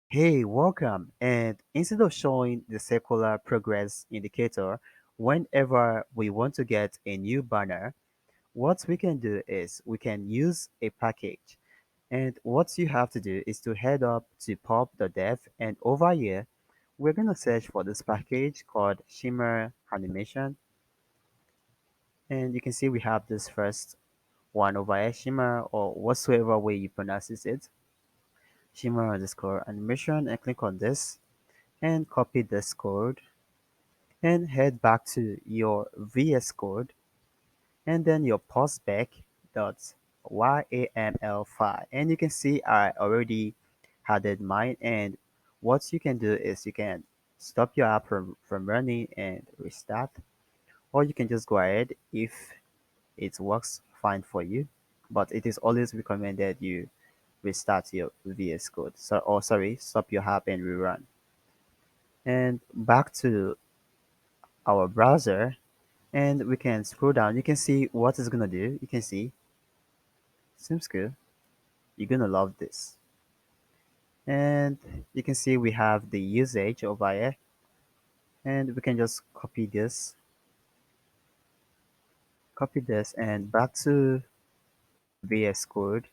Hey, welcome. And instead of showing the circular progress indicator whenever we want to get a new banner, what we can do is we can use a package. And what you have to do is to head up to pub.dev, and over here, we're going to search for this package called Shimmer Animation. And you can see we have this first one over here, Shimmer, or whatsoever way you pronounce it. Shimmer underscore animation, and click on this and copy this code and head back to your VS Code and then your postspec.yaml file. And you can see I already added mine. And what you can do is you can stop your app from running and restart, or you can just go ahead if it works fine for you. But it is always recommended you restart your VS Code. So, or sorry, stop your app and rerun. And back to our browser, and we can scroll down. You can see what it's gonna do. You can see, seems good. You're gonna love this. And you can see we have the usage over here, and we can just copy this, and back to VS Code,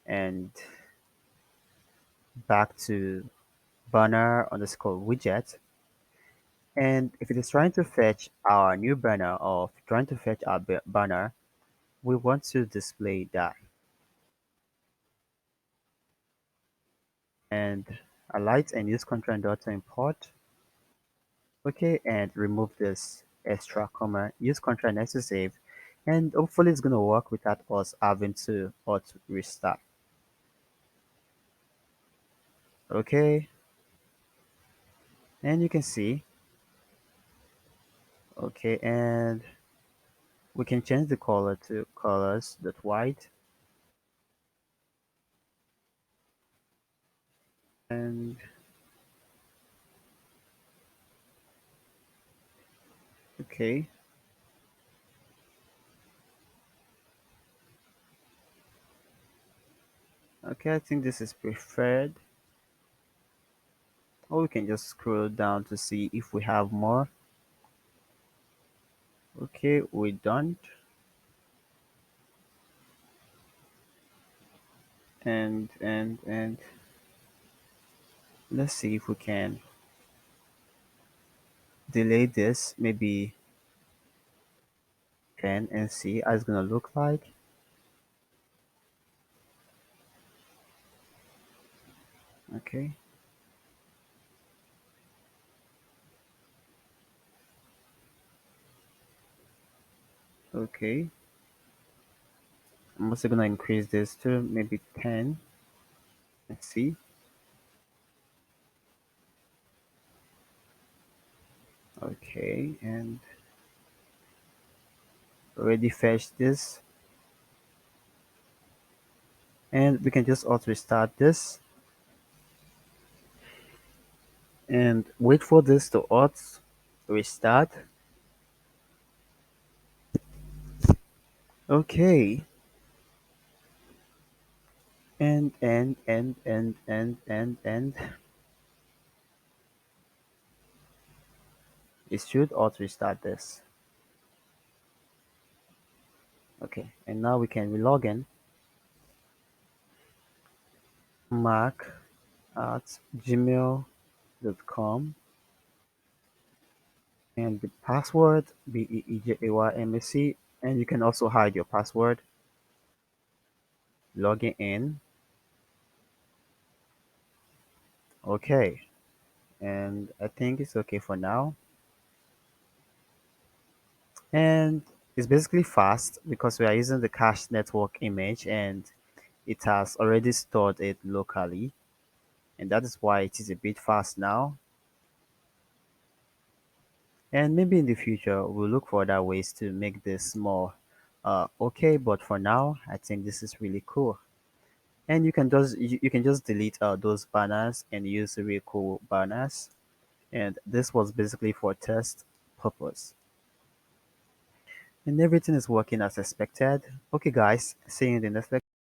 and back to banner underscore widget. And if it is trying to fetch our new banner or trying to fetch our banner, we want to display that. And alight and use control dot to import. Okay, and remove this extra comma. Use Ctrl Next to save, and hopefully it's gonna work without us having to auto restart. Okay, and you can see. Okay, and we can change the color to colors dot white, and okay, okay. I think this is preferred. Or we can just scroll down to see if we have more. Okay, we don't. And let's see if we can delay this, maybe 10, and see how it's gonna look like. Okay, okay. I'm also gonna increase this to maybe 10. Let's see. Okay, and already fetched this. And we can just auto restart this and wait for this to auto restart. Okay, and it should auto restart this. Okay, and now we can log in. Mark at gmail.com, and the password BEEJAYMAC, and you can also hide your password. Logging in. Okay, and I think it's okay for now. And it's basically fast because we are using the cache network image, and it has already stored it locally, and that is why it is a bit fast now. And maybe in the future we'll look for other ways to make this more okay, but for now I think this is really cool. And you can just delete those banners and use really cool banners. And this was basically for test purpose. and everything is working as expected. Okay, guys, see you in the next lecture.